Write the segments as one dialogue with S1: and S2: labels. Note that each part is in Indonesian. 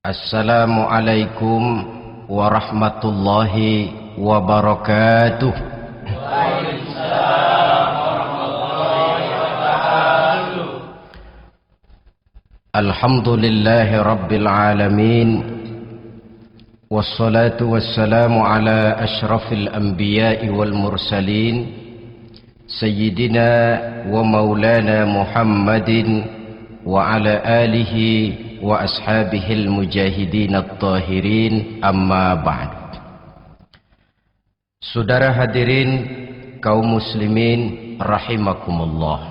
S1: Assalamualaikum warahmatullahi wabarakatuh.
S2: Waalaikumsalam warahmatullahi wabarakatuh.
S1: Alhamdulillahi rabbil alamin. Wassalatu wassalamu ala ashrafil anbiya'i wal mursalin Sayyidina wa maulana Muhammadin wa ala alihi wa ashabihil mujahidin at-tahirin, amma ba'd. Saudara hadirin kaum muslimin rahimakumullah.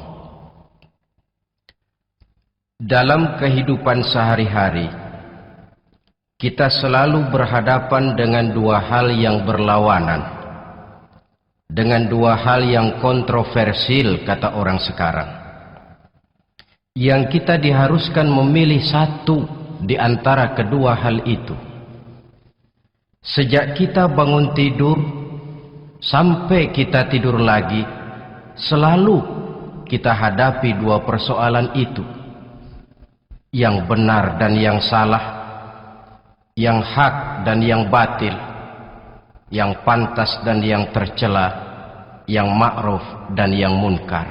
S1: Dalam kehidupan sehari-hari kita selalu berhadapan dengan dua hal yang berlawanan, dengan dua hal yang kontroversial kata orang sekarang, yang kita diharuskan memilih satu di antara kedua hal itu. Sejak kita bangun tidur sampai kita tidur lagi, selalu kita hadapi dua persoalan itu, yang benar dan yang salah, yang hak dan yang batil, yang pantas dan yang tercela, yang ma'ruf dan yang munkar.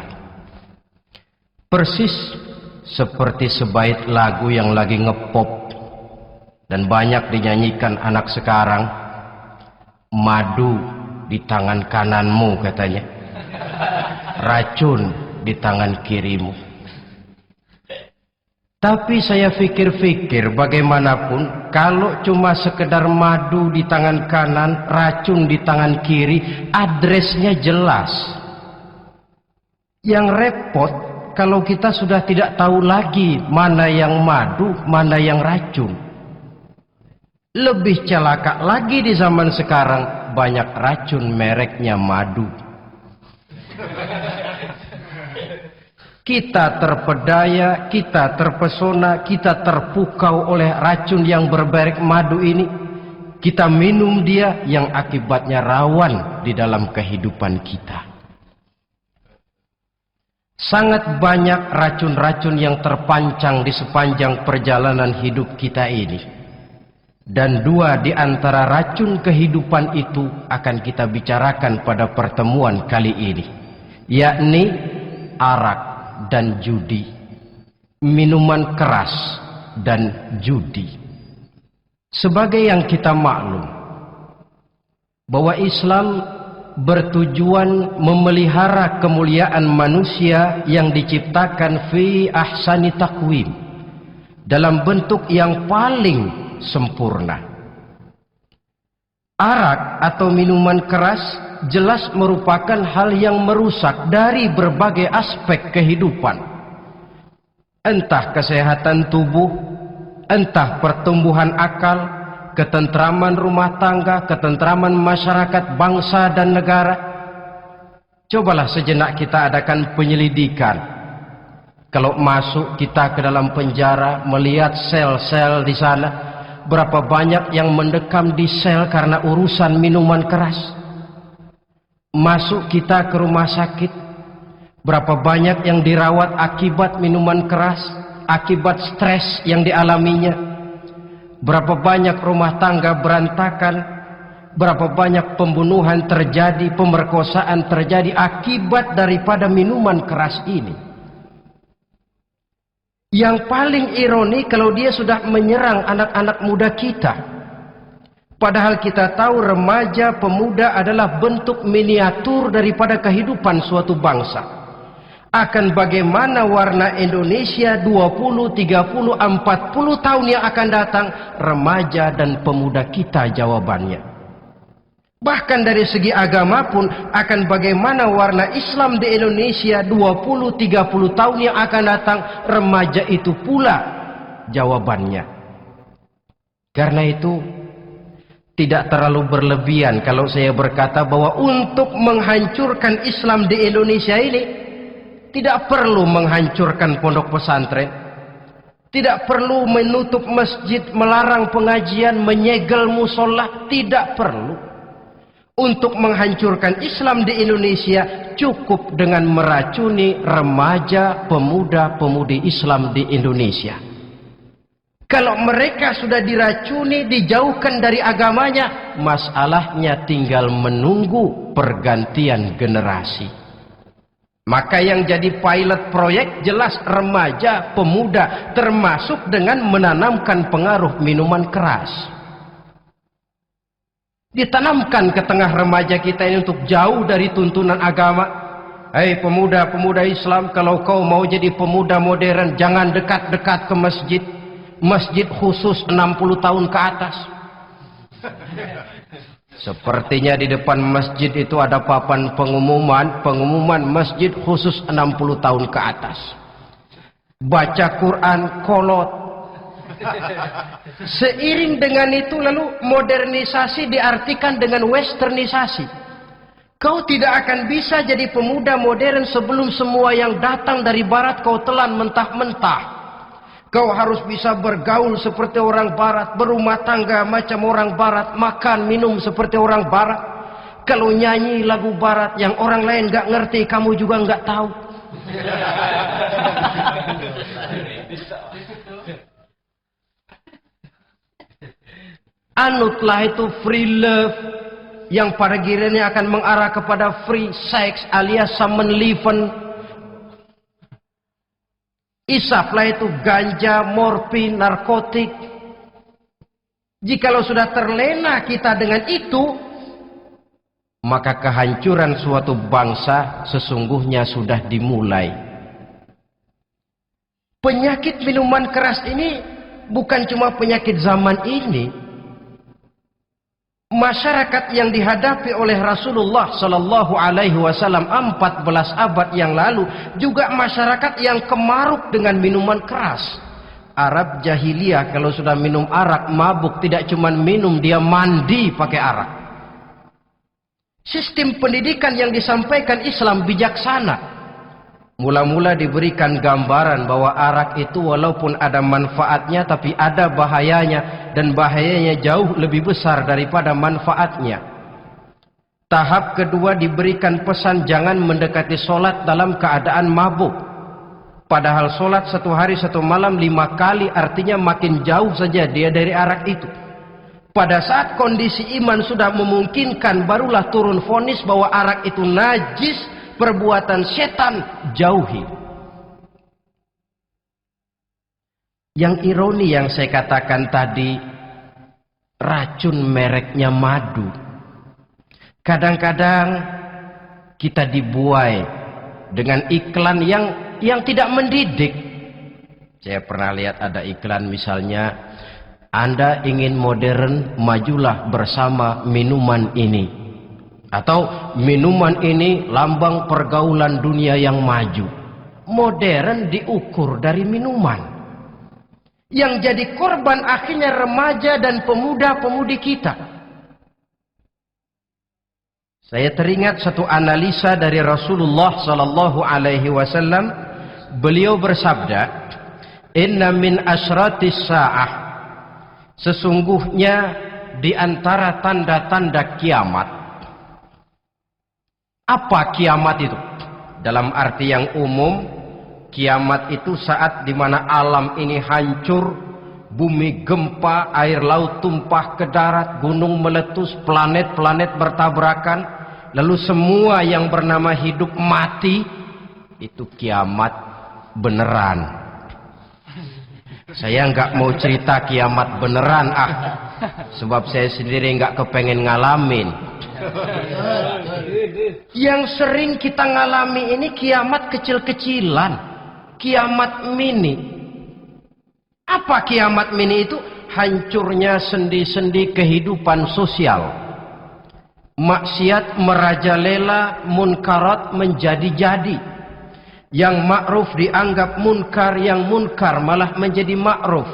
S1: Persis seperti sebaik lagu yang lagi ngepop dan banyak dinyanyikan anak sekarang, madu di tangan kananmu katanya, racun di tangan kirimu. Tapi saya pikir-pikir, bagaimanapun kalau cuma sekedar madu di tangan kanan, racun di tangan kiri, adresnya jelas. Yang repot kalau kita sudah tidak tahu lagi mana yang madu, mana yang racun. Lebih celaka lagi di zaman sekarang, banyak racun mereknya madu. Kita terpedaya, kita terpesona, kita terpukau oleh racun yang bermerek madu ini. Kita minum dia yang akibatnya rawan di dalam kehidupan kita. Sangat banyak racun-racun yang terpancang di sepanjang perjalanan hidup kita ini. Dan dua di antara racun kehidupan itu akan kita bicarakan pada pertemuan kali ini, yakni arak dan judi, minuman keras dan judi. Sebagai yang kita maklum bahwa Islam bertujuan memelihara kemuliaan manusia yang diciptakan fi ahsani taqwim, dalam bentuk yang paling sempurna. Arak atau minuman keras jelas merupakan hal yang merusak dari berbagai aspek kehidupan. Entah kesehatan tubuh, entah pertumbuhan akal, ketentraman rumah tangga, ketentraman masyarakat, bangsa dan negara. Cobalah sejenak kita adakan penyelidikan. Kalau masuk kita ke dalam penjara, melihat sel-sel di sana, berapa banyak yang mendekam di sel karena urusan minuman keras. Masuk kita ke rumah sakit, berapa banyak yang dirawat akibat minuman keras, akibat stres yang dialaminya. Berapa banyak rumah tangga berantakan, berapa banyak pembunuhan terjadi, pemerkosaan terjadi akibat daripada minuman keras ini. Yang paling ironi kalau dia sudah menyerang anak-anak muda kita. Padahal kita tahu remaja pemuda adalah bentuk miniatur daripada kehidupan suatu bangsa. Akan bagaimana warna Indonesia 20, 30, 40 tahun yang akan datang, remaja dan pemuda kita jawabannya. Bahkan dari segi agama pun, akan bagaimana warna Islam di Indonesia 20, 30 tahun yang akan datang, remaja itu pula jawabannya. Karena itu tidak terlalu berlebihan kalau saya berkata bahwa untuk menghancurkan Islam di Indonesia ini tidak perlu menghancurkan pondok pesantren, tidak perlu menutup masjid, melarang pengajian, menyegel musola, tidak perlu. Untuk menghancurkan Islam di Indonesia cukup dengan meracuni remaja, pemuda, pemudi Islam di Indonesia. Kalau mereka sudah diracuni, dijauhkan dari agamanya, masalahnya tinggal menunggu pergantian generasi. Maka yang jadi pilot proyek jelas remaja, pemuda, termasuk dengan menanamkan pengaruh minuman keras. Ditanamkan ke tengah remaja kita ini untuk jauh dari tuntunan agama. Hei pemuda-pemuda Islam, kalau kau mau jadi pemuda modern, jangan dekat-dekat ke masjid. Masjid khusus 60 tahun ke atas. Sepertinya di depan masjid itu ada papan pengumuman masjid khusus 60 tahun ke atas. Baca Quran kolot. Seiring dengan itu lalu modernisasi diartikan dengan westernisasi. Kau tidak akan bisa jadi pemuda modern sebelum semua yang datang dari barat kau telan mentah-mentah. Kau harus bisa bergaul seperti orang barat, berumah tangga macam orang barat, makan minum seperti orang barat. Kalau nyanyi lagu barat yang orang lain gak ngerti, kamu juga gak tahu. Anutlah itu free love yang pada gilirannya akan mengarah kepada free sex alias sammenleven. Isaplah itu ganja, morfin, narkotik. Jikalau sudah terlena kita dengan itu, maka kehancuran suatu bangsa sesungguhnya sudah dimulai. Penyakit minuman keras ini bukan cuma penyakit zaman ini. Masyarakat yang dihadapi oleh Rasulullah Sallallahu Alaihi Wasallam 14 abad yang lalu juga masyarakat yang kemaruk dengan minuman keras. Arab jahiliyah kalau sudah minum arak mabuk, tidak cuma minum, dia mandi pakai arak. Sistem pendidikan yang disampaikan Islam bijaksana. Mula-mula diberikan gambaran bahwa arak itu walaupun ada manfaatnya tapi ada bahayanya, dan bahayanya jauh lebih besar daripada manfaatnya. Tahap kedua diberikan pesan jangan mendekati solat dalam keadaan mabuk. Padahal solat 1 hari 1 malam 5 kali artinya makin jauh saja dia dari arak itu. Pada saat kondisi iman sudah memungkinkan, barulah turun vonis bahwa arak itu najis, perbuatan setan, jauhi. Yang ironi yang saya katakan tadi, racun mereknya madu. Kadang-kadang kita dibuai dengan iklan yang tidak mendidik. Saya pernah lihat ada iklan misalnya, Anda ingin modern, majulah bersama minuman ini. Atau minuman ini lambang pergaulan dunia yang maju. Modern diukur dari minuman. Yang jadi korban akhirnya remaja dan pemuda-pemudi kita. Saya teringat satu analisa dari Rasulullah Sallallahu Alaihi Wasallam. Beliau bersabda, Inna min asratis sa'ah, sesungguhnya di antara tanda-tanda kiamat. Apa kiamat itu? Dalam arti yang umum, kiamat itu saat dimana alam ini hancur, bumi gempa, air laut tumpah ke darat, gunung meletus, planet-planet bertabrakan, lalu semua yang bernama hidup mati. Itu kiamat beneran. Saya nggak mau cerita kiamat beneran sebab saya sendiri nggak kepengen ngalamin. Yang sering kita ngalami ini kiamat kecil-kecilan, kiamat mini. Apa kiamat mini itu? Hancurnya sendi-sendi kehidupan sosial. Maksiat merajalela, munkarat menjadi-jadi. Yang ma'ruf dianggap munkar, yang munkar malah menjadi ma'ruf.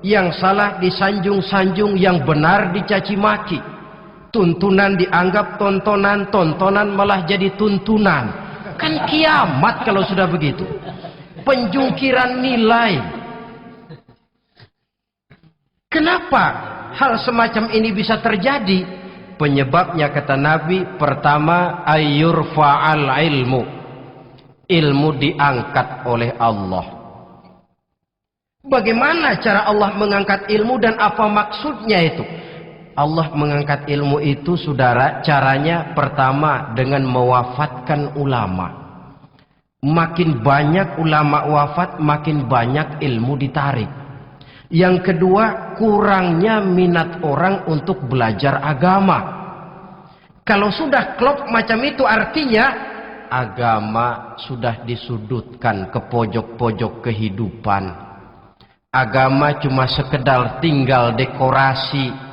S1: Yang salah disanjung-sanjung, yang benar dicaci maki. Tuntunan dianggap tontonan, tontonan malah jadi tuntunan. Kan kiamat kalau sudah begitu. Penjungkiran nilai. Kenapa hal semacam ini bisa terjadi? Penyebabnya kata Nabi, pertama ayyurfa'al ilmu. Ilmu diangkat oleh Allah. Bagaimana cara Allah mengangkat ilmu dan apa maksudnya itu? Allah mengangkat ilmu itu, saudara, caranya pertama dengan mewafatkan ulama. Makin banyak ulama wafat, makin banyak ilmu ditarik. Yang kedua, kurangnya minat orang untuk belajar agama. Kalau sudah klop macam itu, artinya agama sudah disudutkan ke pojok-pojok kehidupan. Agama cuma sekedar tinggal dekorasi.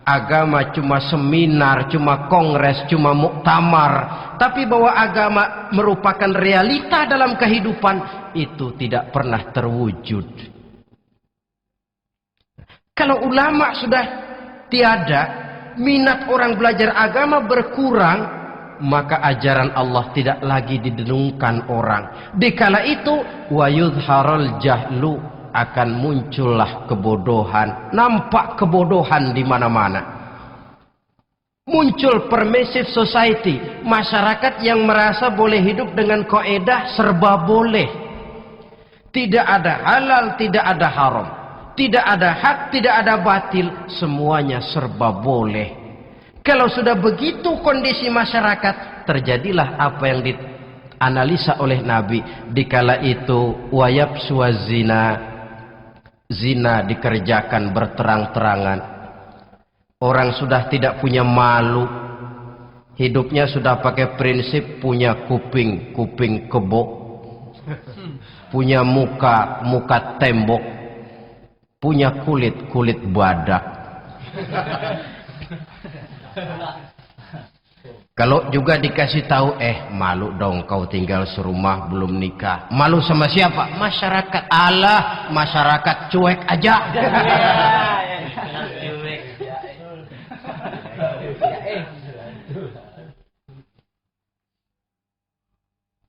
S1: Agama cuma seminar, cuma kongres, cuma muktamar. Tapi bahwa agama merupakan realita dalam kehidupan, itu tidak pernah terwujud. Kalau ulama sudah tiada, minat orang belajar agama berkurang, maka ajaran Allah tidak lagi didengungkan orang. Dikala itu, wa yudharul jahlu, akan muncullah kebodohan. Nampak kebodohan di mana-mana. Muncul permissive society, masyarakat yang merasa boleh hidup dengan kaedah serba boleh. Tidak ada halal, tidak ada haram. Tidak ada hak, tidak ada batil, semuanya serba boleh. Kalau sudah begitu kondisi masyarakat, terjadilah apa yang dianalisa oleh Nabi. Dikala itu, wayabsu wazina, zina dikerjakan berterang-terangan. Orang sudah tidak punya malu. Hidupnya sudah pakai prinsip punya kuping, kuping kebo. Punya muka, muka tembok. Punya kulit, kulit badak. Kalau juga dikasih tahu, malu dong kau tinggal serumah belum nikah. Malu sama siapa? Masyarakat. Allah, masyarakat cuek aja.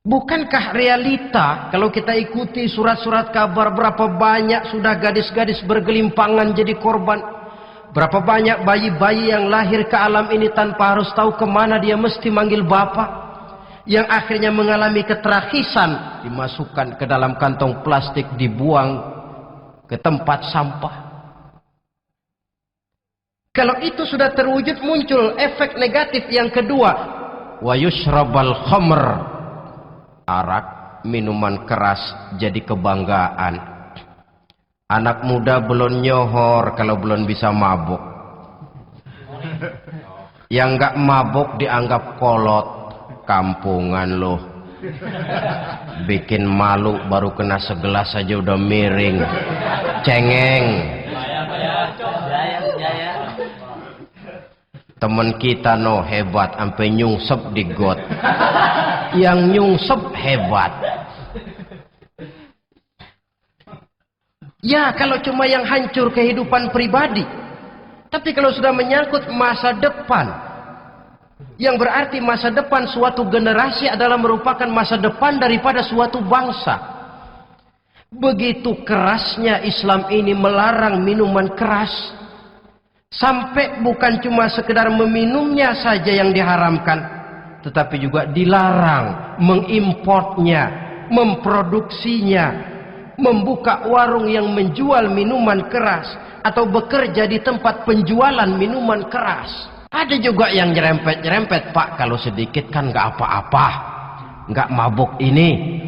S1: Bukankah realita kalau kita ikuti surat-surat kabar, berapa banyak sudah gadis-gadis bergelimpangan jadi korban? Berapa banyak bayi-bayi yang lahir ke alam ini tanpa harus tahu kemana dia mesti manggil bapak, yang akhirnya mengalami ketrakisan, dimasukkan ke dalam kantong plastik, dibuang ke tempat sampah. Kalau itu sudah terwujud, muncul efek negatif yang kedua, wa yushrabal khamr, arak, minuman keras jadi kebanggaan. Anak muda belum nyohor kalau belum bisa mabuk. Yang enggak mabuk dianggap kolot. Kampungan loh. Bikin malu baru kena segelas saja udah miring. Cengeng. Temen kita no hebat sampai nyungsep di got. Yang nyungsep hebat. Ya, kalau cuma yang hancur kehidupan pribadi. Tapi kalau sudah menyangkut masa depan, yang berarti masa depan suatu generasi adalah merupakan masa depan daripada suatu bangsa. Begitu kerasnya Islam ini melarang minuman keras, sampai bukan cuma sekedar meminumnya saja yang diharamkan, tetapi juga dilarang mengimportnya, memproduksinya, membuka warung yang menjual minuman keras atau bekerja di tempat penjualan minuman keras. Ada juga yang nyerempet-nyerempet, Pak, kalau sedikit kan nggak apa-apa, nggak mabuk ini.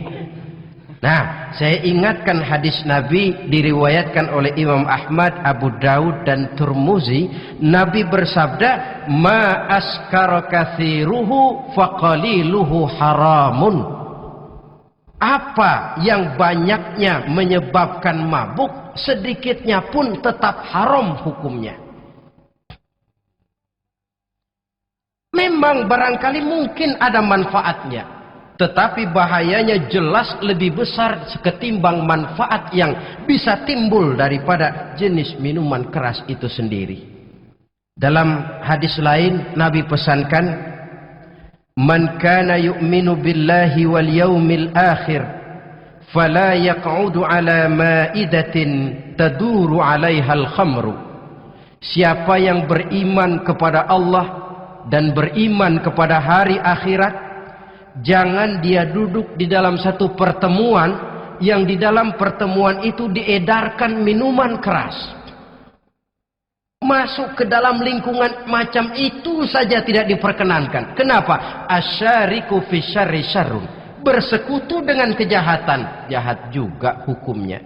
S1: Nah, saya ingatkan hadis Nabi diriwayatkan oleh Imam Ahmad, Abu Daud dan Turmuzi. Nabi bersabda, ma askara kathiruhu faqaliluhu haramun. Apa yang banyaknya menyebabkan mabuk, sedikitnya pun tetap haram hukumnya. Memang barangkali mungkin ada manfaatnya, tetapi bahayanya jelas lebih besar ketimbang manfaat yang bisa timbul daripada jenis minuman keras itu sendiri. Dalam hadis lain Nabi pesankan, man kana yu'minu billahi wal yawmil akhir fala yaq'udu ala ma'idatin taduru 'alaiha al-khamru. Siapa yang beriman kepada Allah dan beriman kepada hari akhirat, jangan dia duduk di dalam satu pertemuan yang di dalam pertemuan itu diedarkan minuman keras. Masuk ke dalam lingkungan macam itu saja tidak diperkenankan. Kenapa? Asyariku fi syarri syarrun. Bersekutu dengan kejahatan, jahat juga hukumnya.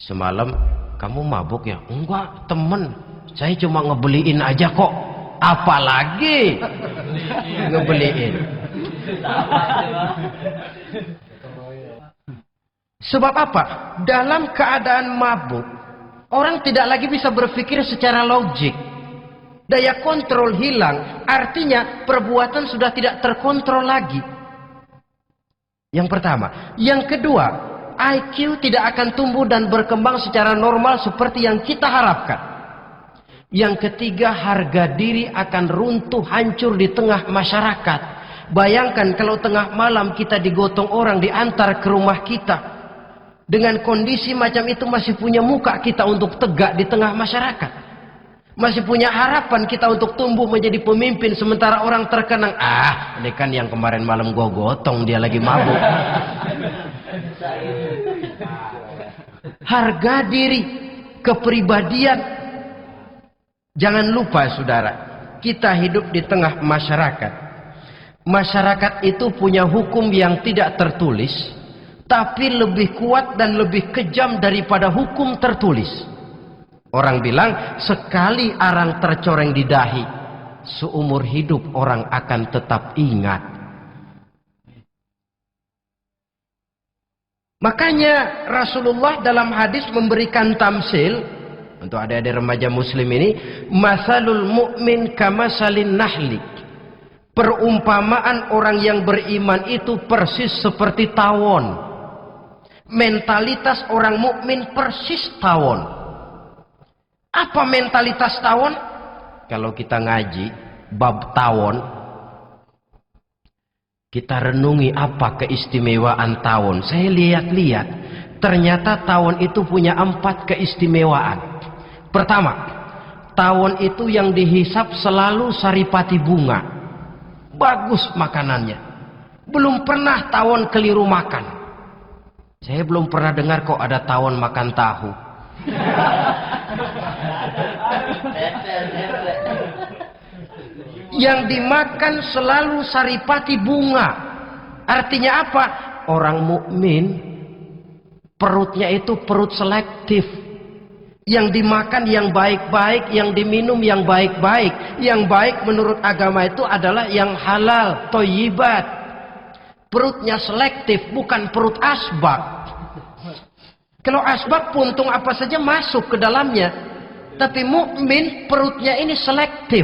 S1: Semalam kamu mabuk ya? Enggak, temen. Saya cuma ngebeliin aja kok. Apalagi ngebeliin. Sebab apa? Dalam keadaan mabuk, orang tidak lagi bisa berpikir secara logik. Daya kontrol hilang, artinya perbuatan sudah tidak terkontrol lagi. Yang pertama. Yang kedua, IQ tidak akan tumbuh dan berkembang secara normal seperti yang kita harapkan. Yang ketiga, harga diri akan runtuh hancur di tengah masyarakat. Bayangkan kalau tengah malam kita digotong orang diantar ke rumah kita. Dengan kondisi macam itu masih punya muka kita untuk tegak di tengah masyarakat. Masih punya harapan kita untuk tumbuh menjadi pemimpin sementara orang terkenang. Ah, ini kan yang kemarin malam gua gotong, dia lagi mabuk. Harga diri, kepribadian. Jangan lupa saudara, kita hidup di tengah masyarakat. Masyarakat itu punya hukum yang tidak tertulis, tapi lebih kuat dan lebih kejam daripada hukum tertulis. Orang bilang, sekali arang tercoreng di dahi, seumur hidup orang akan tetap ingat. Makanya Rasulullah dalam hadis memberikan tamsil untuk adik-adik remaja muslim ini, masalul mu'min kamasalin nahli. Perumpamaan orang yang beriman itu persis seperti tawon. Mentalitas orang mukmin persis tawon. Apa mentalitas tawon? Kalau kita ngaji bab tawon, kita renungi apa keistimewaan tawon. Saya lihat-lihat, ternyata tawon itu punya 4 keistimewaan. Pertama, tawon itu yang dihisap selalu saripati bunga. Bagus makanannya. Belum pernah tawon keliru makan. Saya belum pernah dengar kok ada tawon makan tahu. Yang dimakan selalu saripati bunga. Artinya apa? Orang mukmin perutnya itu perut selektif. Yang dimakan yang baik-baik, yang diminum yang baik-baik. Yang baik menurut agama itu adalah yang halal, thayyibat. Perutnya selektif, bukan perut asbak. Kalau asbak puntung apa saja masuk ke dalamnya. Tapi mukmin perutnya ini selektif.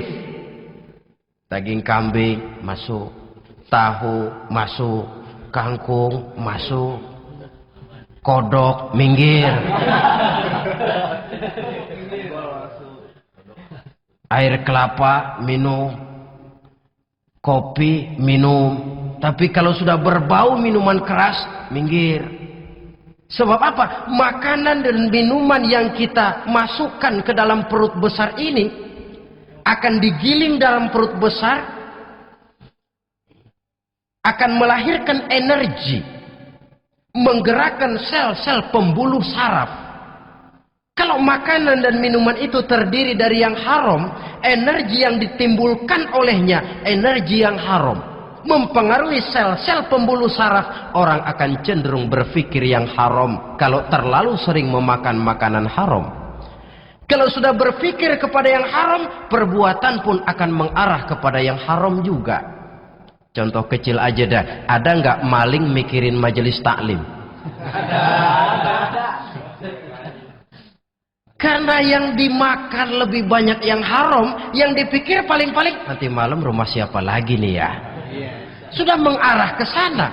S1: Daging kambing masuk, tahu masuk, kangkung masuk, kodok minggir. Air kelapa minum, kopi minum. Tapi kalau sudah berbau minuman keras, minggir. Sebab apa? Makanan dan minuman yang kita masukkan ke dalam perut besar ini akan digiling dalam perut besar, akan melahirkan energi, menggerakkan sel-sel pembuluh saraf. Kalau makanan dan minuman itu terdiri dari yang haram, energi yang ditimbulkan olehnya energi yang haram, mempengaruhi sel-sel pembuluh saraf. Orang akan cenderung berpikir yang haram kalau terlalu sering memakan makanan haram. Kalau sudah berpikir kepada yang haram, perbuatan pun akan mengarah kepada yang haram juga. Contoh kecil aja dah, ada nggak maling mikirin majelis taklim? Ada. Karena yang dimakan lebih banyak yang haram, yang dipikir paling-paling nanti malam rumah siapa lagi nih ya? Sudah mengarah ke sana.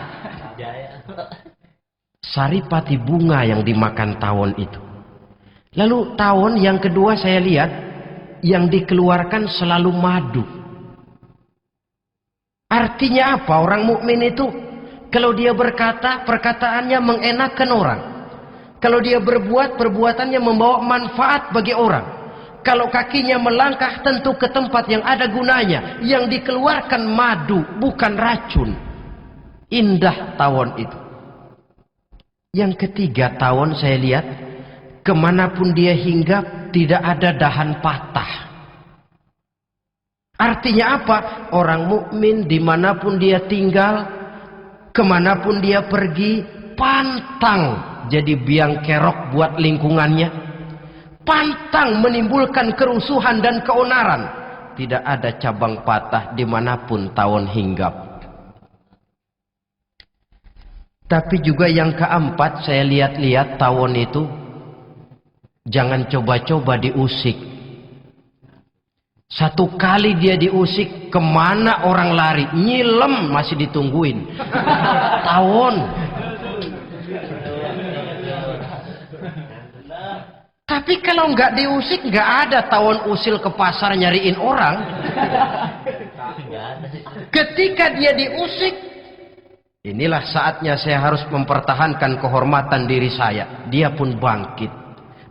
S1: Saripati bunga yang dimakan tawon itu. Lalu tawon yang kedua saya lihat, yang dikeluarkan selalu madu. Artinya apa? Orang mukmin itu kalau dia berkata, perkataannya mengenakan orang. Kalau dia berbuat, perbuatannya membawa manfaat bagi orang. Kalau kakinya melangkah tentu ke tempat yang ada gunanya. Yang dikeluarkan madu, bukan racun. Indah tawon itu. Yang ketiga, tawon saya lihat kemanapun dia hinggap tidak ada dahan patah. Artinya apa? Orang mukmin dimanapun dia tinggal, kemanapun dia pergi, pantang jadi biang kerok buat lingkungannya, pantang menimbulkan kerusuhan dan keonaran. Tidak ada cabang patah dimanapun tawon hinggap. Tapi juga yang keempat, saya lihat-lihat tawon itu jangan coba-coba diusik. Satu kali dia diusik, kemana orang lari? Nyilem masih ditungguin. Tawon. Tapi kalau nggak diusik, nggak ada tawon usil ke pasar nyariin orang. Ketika dia diusik, inilah saatnya saya harus mempertahankan kehormatan diri saya. Dia pun bangkit.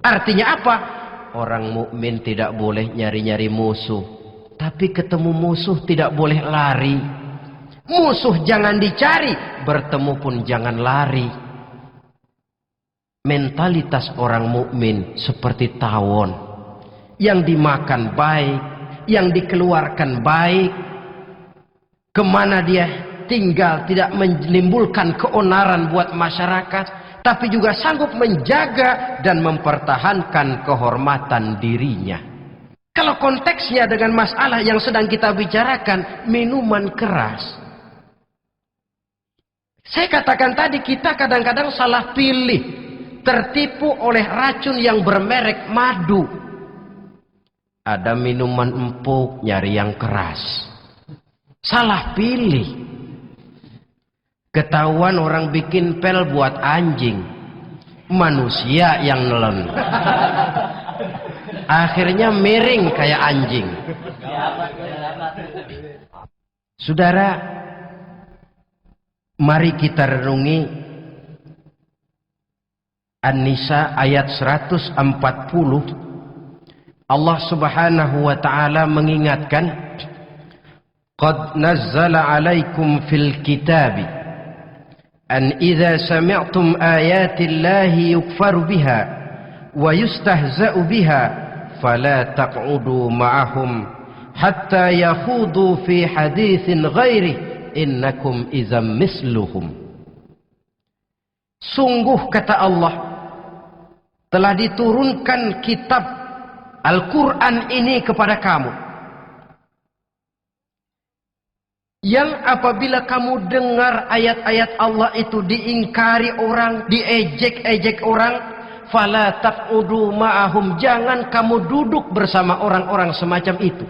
S1: Artinya apa? Orang mukmin tidak boleh nyari-nyari musuh. Tapi ketemu musuh tidak boleh lari. Musuh jangan dicari, bertemu pun jangan lari. Mentalitas orang mukmin seperti tawon, yang dimakan baik, yang dikeluarkan baik, kemana dia tinggal tidak menimbulkan keonaran buat masyarakat, tapi juga sanggup menjaga dan mempertahankan kehormatan dirinya. Kalau konteksnya dengan masalah yang sedang kita bicarakan, minuman keras, saya katakan tadi, kita kadang-kadang salah pilih, tertipu oleh racun yang bermerek madu. Ada minuman empuk, nyari yang keras. Salah pilih. Ketahuan orang bikin pel buat anjing, manusia yang nelen. Akhirnya miring kayak anjing. Saudara, mari kita renungi An-Nisa ayat 140. Allah Subhanahu wa taala mengingatkan, "Qad nazzala 'alaikum fil kitabi an idza sami'tum ayati Allahi yukfaru biha wa yustahza'u biha fala taq'udu ma'ahum hatta yakhudu fi haditsin ghairi innakum idzam misluhum." Sungguh, kata Allah, telah diturunkan kitab Al-Quran ini kepada kamu, yang apabila kamu dengar ayat-ayat Allah itu diingkari orang, diejek-ejek orang, fala taq'udu ma'ahum, jangan kamu duduk bersama orang-orang semacam itu.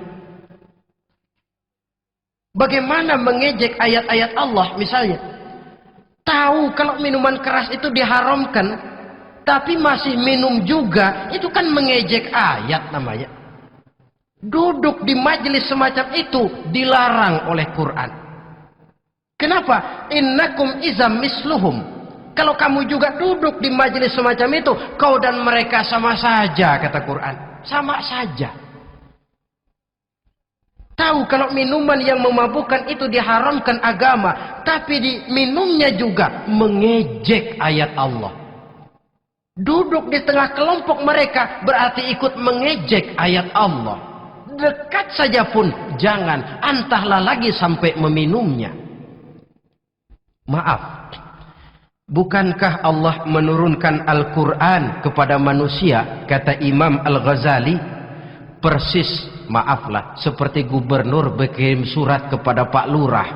S1: Bagaimana mengejek ayat-ayat Allah? Misalnya, tahu kalau minuman keras itu diharamkan, tapi masih minum juga, itu kan mengejek ayat namanya. Duduk di majelis semacam itu dilarang oleh Quran. Kenapa? Innakum izam misluhum. Kalau kamu juga duduk di majelis semacam itu, kau dan mereka sama saja, kata Quran. Sama saja. Tahu kalau minuman yang memabukkan itu diharamkan agama, tapi diminumnya juga mengejek ayat Allah. Duduk di tengah kelompok mereka berarti ikut mengejek ayat Allah. Dekat saja pun jangan, entahlah lagi sampai meminumnya. Maaf, bukankah Allah menurunkan Al-Quran kepada manusia, kata Imam Al-Ghazali, persis, maaflah, seperti gubernur berkirim surat kepada Pak Lurah.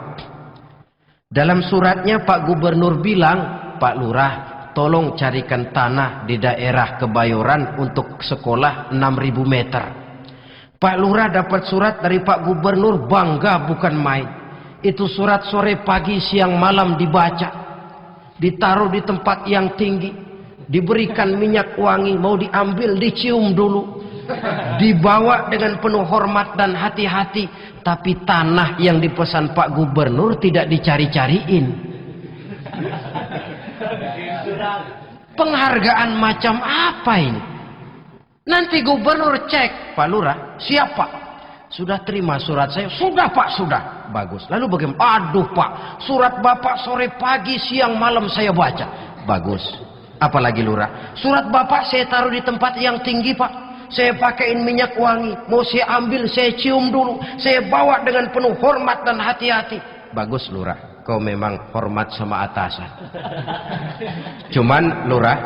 S1: Dalam suratnya Pak Gubernur bilang, Pak Lurah, tolong carikan tanah di daerah Kebayoran untuk sekolah 6.000 meter. Pak Lurah dapat surat dari Pak Gubernur, bangga bukan main. Itu surat sore, pagi, siang, malam dibaca. Ditaruh di tempat yang tinggi. Diberikan minyak wangi, mau diambil dicium dulu. Dibawa dengan penuh hormat dan hati-hati. Tapi tanah yang dipesan Pak Gubernur tidak dicari-cariin. Penghargaan macam apa ini? Nanti gubernur cek, Pak Lurah, siapa? Sudah terima surat saya? Sudah Pak, sudah. Bagus. Lalu bagaimana? Aduh Pak, surat Bapak sore, pagi, siang, malam saya baca. Bagus. Apalagi lurah, surat bapak saya taruh di tempat yang tinggi pak, saya pakaiin minyak wangi, mau saya ambil saya cium dulu, saya bawa dengan penuh hormat dan hati-hati. Bagus lurah, kau memang hormat sama atasan. Cuman lurah,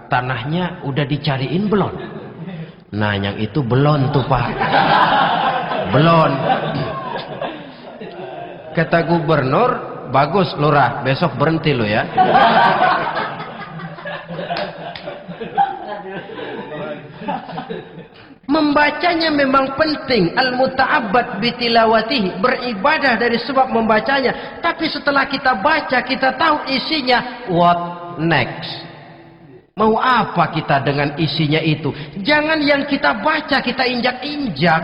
S1: tanahnya udah dicariin belum? Nah yang itu belum tuh pak, belum. Kata gubernur, bagus lurah, besok berhenti lo ya. Membacanya memang penting, al-muta'abbad bitilawatihi, beribadah dari sebab membacanya. Tapi setelah kita baca, kita tahu isinya, what next? Mau apa kita dengan isinya itu? Jangan yang kita baca kita injak-injak.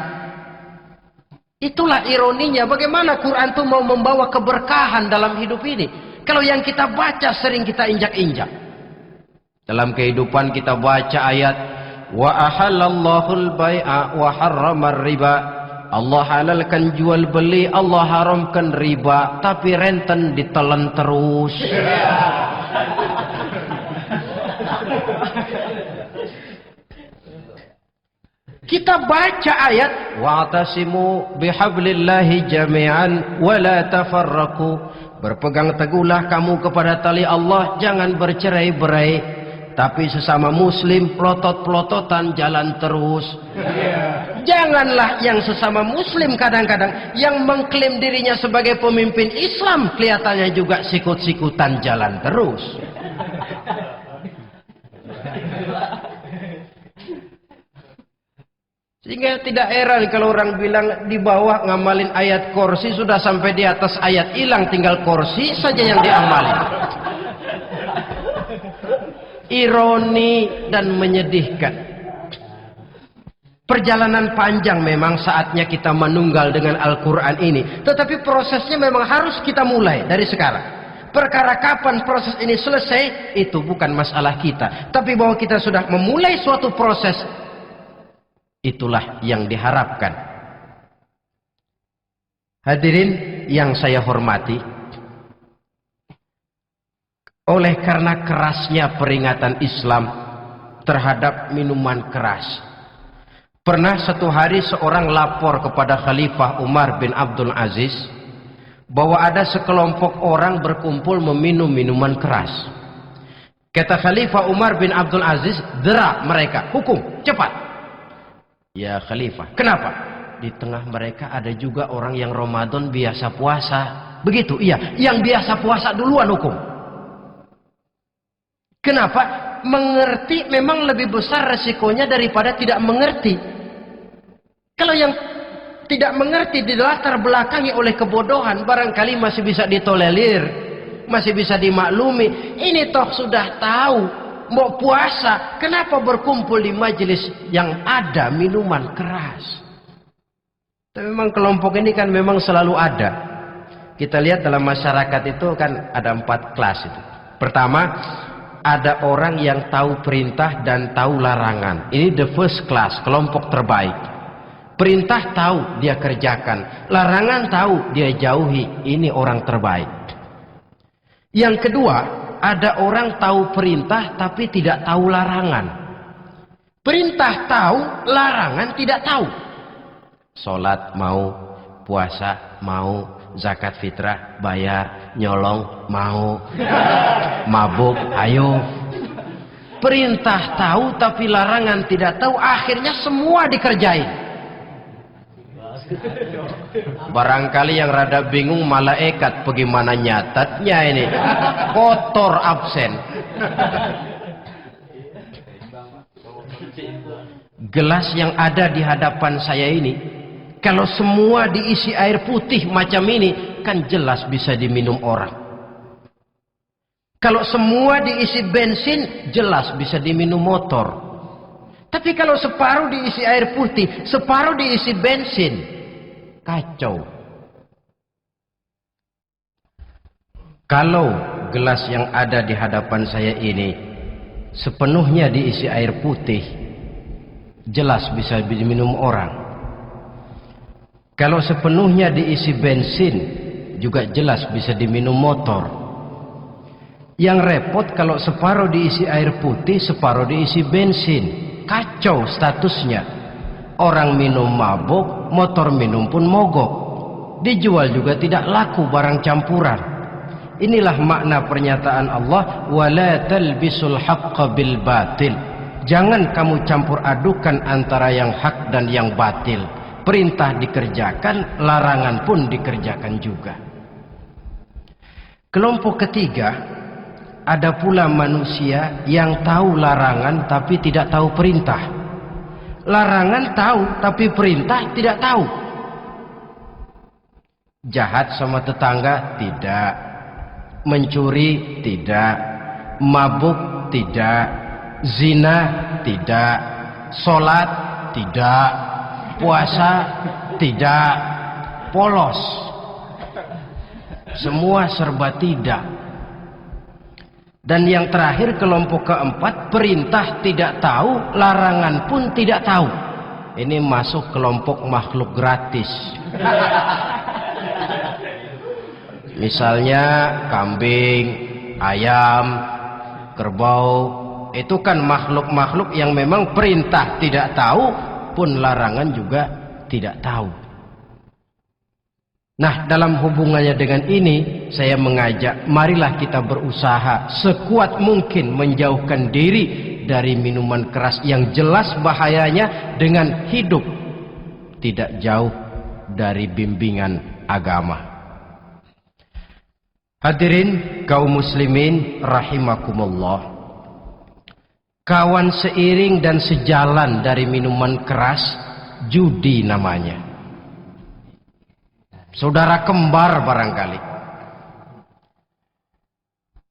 S1: Itulah ironinya, bagaimana Quran itu mau membawa keberkahan dalam hidup ini. Kalau yang kita baca sering kita injak-injak. Dalam kehidupan kita baca ayat, wa ahallallahu al-bai'a wa harramar riba. Allah halalkan jual beli, Allah haramkan riba, tapi renten ditelan terus. Kita baca ayat, wa'tasimu bihablillahi jami'an wa la tafarraqu. Berpegang teguhlah kamu kepada tali Allah, jangan bercerai-berai. Tapi sesama muslim pelotot-pelototan jalan terus. Janganlah yang sesama muslim kadang-kadang yang mengklaim dirinya sebagai pemimpin Islam kelihatannya juga sikut-sikutan jalan terus. Sehingga tidak heran kalau orang bilang di bawah ngamalin ayat kursi sudah sampai di atas ayat hilang, tinggal kursi saja yang diamalin. Ironi dan menyedihkan. Perjalanan panjang memang saatnya kita menunggal dengan Al-Quran ini. Tetapi prosesnya memang harus kita mulai dari sekarang. Perkara kapan proses ini selesai, itu bukan masalah kita. Tapi bahwa kita sudah memulai suatu proses, itulah yang diharapkan. Hadirin yang saya hormati, oleh karena kerasnya peringatan Islam terhadap minuman keras, pernah satu hari seorang lapor kepada Khalifah Umar bin Abdul Aziz bahwa ada sekelompok orang berkumpul meminum minuman keras. Kata Khalifah Umar bin Abdul Aziz, dera mereka, hukum, cepat. Ya Khalifah, kenapa? Di tengah mereka ada juga orang yang Ramadan biasa puasa. Begitu, iya, yang biasa puasa duluan hukum. Kenapa? Mengerti memang lebih besar resikonya daripada tidak mengerti. Kalau yang tidak mengerti dilatar belakangi oleh kebodohan, barangkali masih bisa ditolerir, masih bisa dimaklumi. Ini toh sudah tahu mau puasa, kenapa berkumpul di majelis yang ada minuman keras? Tapi memang kelompok ini kan memang selalu ada. Kita lihat dalam masyarakat itu kan ada 4 kelas itu. Pertama, ada orang yang tahu perintah dan tahu larangan. Ini the first class, kelompok terbaik. Perintah tahu, dia kerjakan. Larangan tahu, dia jauhi. Ini orang terbaik. Yang kedua, ada orang tahu perintah tapi tidak tahu larangan. Perintah tahu, larangan tidak tahu. Sholat mau, puasa mau, zakat fitrah bayar, nyolong mau, mabuk ayo. Perintah tahu tapi larangan tidak tahu, akhirnya semua dikerjain. Barangkali yang rada bingung malaikat bagaimana nyatatnya ini, kotor absen. Gelas yang ada di hadapan saya ini, kalau semua diisi air putih macam ini, kan jelas bisa diminum orang. Kalau semua diisi bensin, jelas bisa diminum motor. Tapi kalau separuh diisi air putih, separuh diisi bensin, kacau. Kalau gelas yang ada di hadapan saya ini sepenuhnya diisi air putih, jelas bisa diminum orang. Kalau sepenuhnya diisi bensin, juga jelas bisa diminum motor. Yang repot kalau separuh diisi air putih, separuh diisi bensin. Kacau statusnya. Orang minum mabuk, motor minum pun mogok. Dijual juga tidak laku barang campuran. Inilah makna pernyataan Allah, wala talbisul haqqa bil batil. Jangan kamu campur adukan antara yang hak dan yang batil. Perintah dikerjakan, larangan pun dikerjakan juga. Kelompok ketiga, ada pula manusia yang tahu larangan tapi tidak tahu perintah. Larangan tahu tapi perintah tidak tahu. Jahat sama tetangga tidak, mencuri tidak, mabuk tidak, zina tidak, sholat tidak, puasa tidak, polos. Semua serba tidak. Dan yang terakhir, kelompok keempat, perintah tidak tahu, larangan pun tidak tahu. Ini masuk kelompok makhluk gratis. Misalnya kambing, ayam, kerbau, itu kan makhluk-makhluk yang memang perintah tidak tahu, pun larangan juga tidak tahu. Nah, dalam hubungannya dengan ini, saya mengajak, marilah kita berusaha sekuat mungkin menjauhkan diri dari minuman keras yang jelas bahayanya dengan hidup tidak jauh dari bimbingan agama. Hadirin kaum muslimin rahimakumullah. Kawan seiring dan sejalan dari minuman keras, judi namanya. Saudara kembar barangkali.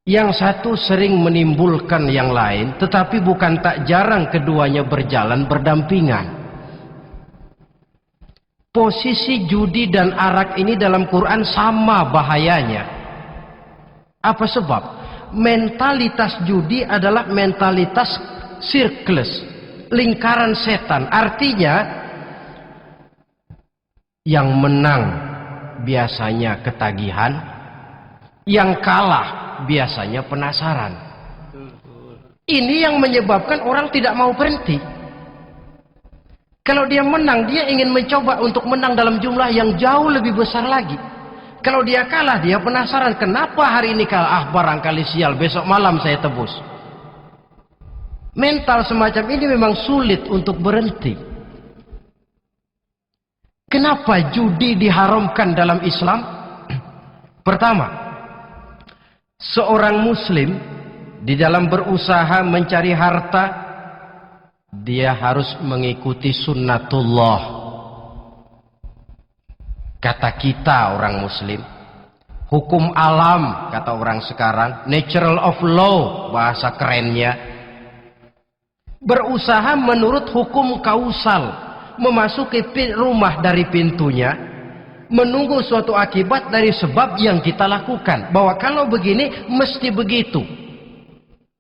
S1: Yang satu sering menimbulkan yang lain, tetapi bukan tak jarang keduanya berjalan berdampingan. Posisi judi dan arak ini dalam Quran sama bahayanya. Apa sebab? Mentalitas judi adalah mentalitas sirkeless, lingkaran setan. Artinya, yang menang biasanya ketagihan, yang kalah biasanya penasaran. Ini yang menyebabkan orang tidak mau berhenti. Kalau dia menang, dia ingin mencoba untuk menang dalam jumlah yang jauh lebih besar lagi. Kalau dia kalah, dia penasaran, kenapa hari ini kalah? Barangkali sial, besok malam saya tebus. Mental semacam ini memang sulit untuk berhenti. Kenapa judi diharamkan dalam Islam? Pertama, seorang muslim di dalam berusaha mencari harta, dia harus mengikuti sunnatullah. Kata kita orang muslim, hukum alam kata orang sekarang, natural of law bahasa kerennya. Berusaha menurut hukum kausal. Memasuki rumah dari pintunya, menunggu suatu akibat dari sebab yang kita lakukan. Bahwa kalau begini, mesti begitu.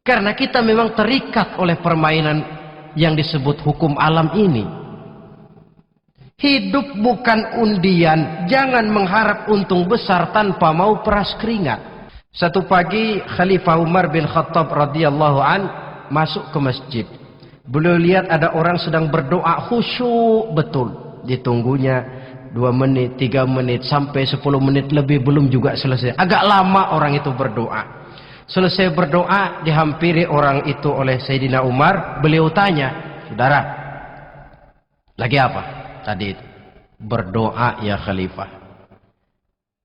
S1: Karena kita memang terikat oleh permainan yang disebut hukum alam ini. Hidup bukan undian, jangan mengharap untung besar tanpa mau peras keringat. Satu pagi, Khalifah Umar bin Khattab radhiyallahu an masuk ke masjid. Beliau lihat ada orang sedang berdoa khusyuk betul. Ditunggunya 2 menit, 3 menit, sampai 10 menit lebih belum juga selesai. Agak lama orang itu berdoa. Selesai berdoa, dihampiri orang itu oleh Sayyidina Umar. Beliau tanya, saudara, lagi apa tadi itu? Berdoa ya Khalifah.